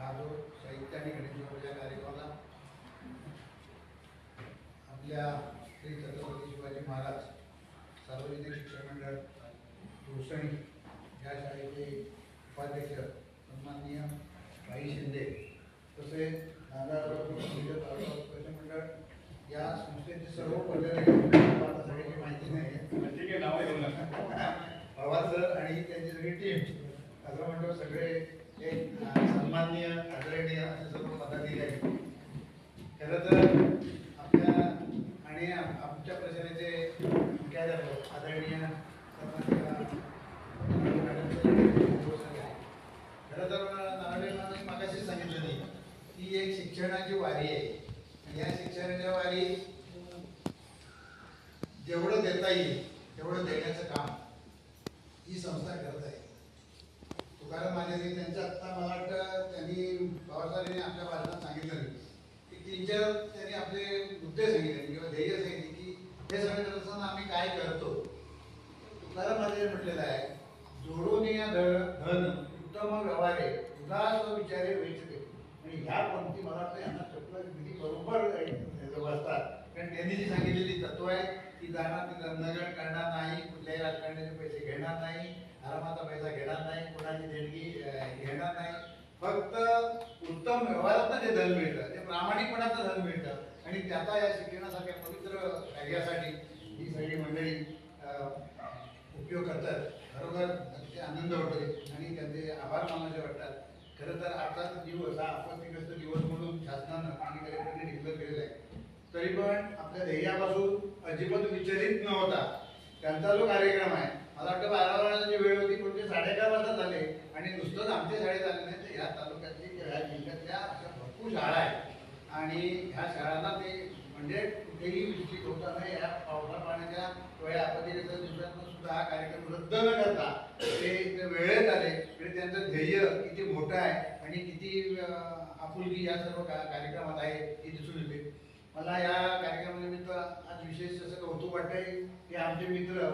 हा जो साहित्य आणि गणेशोत्सवाच्या कार्यक्रमाला आपल्या श्री छत्रपती शिवाजी महाराज सार्वजनिक शिक्षण मंडळ भूषणी या शाळेचे उपाध्यक्ष सन्माननीय भाई शिंदे तसेच शिक्षण मंडळ या संस्थेचे सर्व सगळ्याची माहिती नाही पवार सर आणि त्यांची सगळी टीम असं म्हणतो सगळे एक सन्माननीय आदरणीय असे सर्व पदाधिकारी खरं तर आपल्या आणि आमच्या प्रशासनाचे मुख्याध्यापक आदरणीय खरं तर नारायण मागाशी सांगितलं नाही ती एक शिक्षणाची वारी आहे. या शिक्षणाच्या वारी जेवढं देता येईल तेवढं देण्याचं काम ही संस्था करत आहे. तुकाराम महाराजांनी त्यांच्या आत्ता मला वाटतं त्यांनी पवारसाहेबांनी आपल्या भाषणात सांगितलं की त्यांनी आपले मुद्दे सांगितले किंवा ध्येय सांगितले की हे सगळं करत असताना आम्ही काय करतो. तुकाराम महाराजांनी म्हटलेलं आहे जोडून या धन उत्तम व्यवहारे उदास विचारे वेचते. आणि ह्या पंक्ती मला वाटतं यांना चपला किती बरोबर बसतात. कारण त्यांनी जी सांगितलेली तत्व आहे की जाणार ती नगड करणार नाही, कुठल्याही राजकारण्याचे पैसे घेणार नाही, आरामाचा पैसा घेणार नाही, कोणाची देणगी घेणार नाही, फक्त उत्तम व्यवहारात जे धन मिळतं ते प्रामाणिकपणाचं धन मिळतं. आणि त्याचा या शिक्षणासारख्या पवित्र कार्यासाठी ही सगळी मंडळी उपयोग करतात. खरोखर ते आनंद होतोय आणि त्यांचे आभार मानायचे वाटतात. खरं तर आजचा दिवस हा आपत्तीग्रस्त दिवस म्हणून शासनानं आणि कलेक्टरने डिक्लेअर केलेला आहे. तरी पण आपल्या ध्येयापासून अजिबात विचलित न होता त्यांचा जो कार्यक्रम आहे मला वाटतं 12 वाजताची वेळ होती पण ते 11:30 वाजता झाले. आणि नुसतंच आमच्या शाळेत आले नाही तर ह्या तालुक्यातली ह्या जिल्ह्यातल्या अशा भरपूर शाळा आहेत आणि ह्या शाळांना ते म्हणजे कुठेही विचलित होता नाही. या पावसा पाण्याच्या किंवा आपत्तीच्या दिवसातून सुद्धा हा कार्यक्रम रद्द न करता ते वेळेत आले. म्हणजे त्यांचं ध्येय किती मोठं आहे आणि किती आपुलकी या सर्व कार्यक्रमात आहे हे दिसून येते. मला या कार्यक्रमानिमित्त आज विशेष असं कौतुक वाटतंय की आमचे मित्र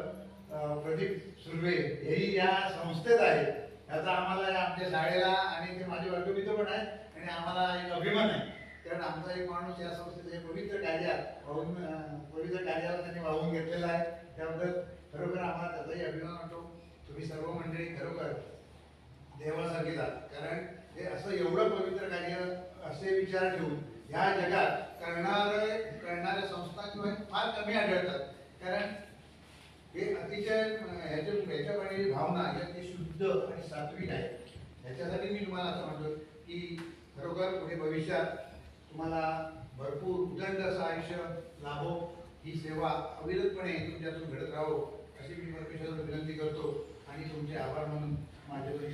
प्रदीप सुर्वे हेही या संस्थेत आहेत. याचा आम्हाला आमच्या शाळेला आणि ते माझे वर्गमित्र पण आहेत आणि आम्हाला एक अभिमान आहे. कारण आमचा एक माणूस या संस्थेत हे पवित्र कार्याला त्यांनी वाहून घेतलेला आहे. त्याबद्दल खरोखर आम्हाला त्याचाही अभिमान वाटतो. तुम्ही सर्व मंडळी खरोखर देवासारखी जात. कारण हे असं एवढं पवित्र कार्य असे विचार ठेवून या जगात करणाऱ्या संस्था किंवा फार कमी आढळतात. कारण हे अतिशय ह्याच्याकडे भावना ही शुद्ध आणि सात्विक आहे. ह्याच्यासाठी मी तुम्हाला असं म्हणतो की खरोखर पुढे भविष्यात तुम्हाला भरपूर उदंड असं आयुष्य लाभो. ही सेवा अविरतपणे तुमच्यातून घडत राहो अशी मी परमेश्वराला विनंती करतो आणि तुमचे आभार म्हणून माझ्याकडे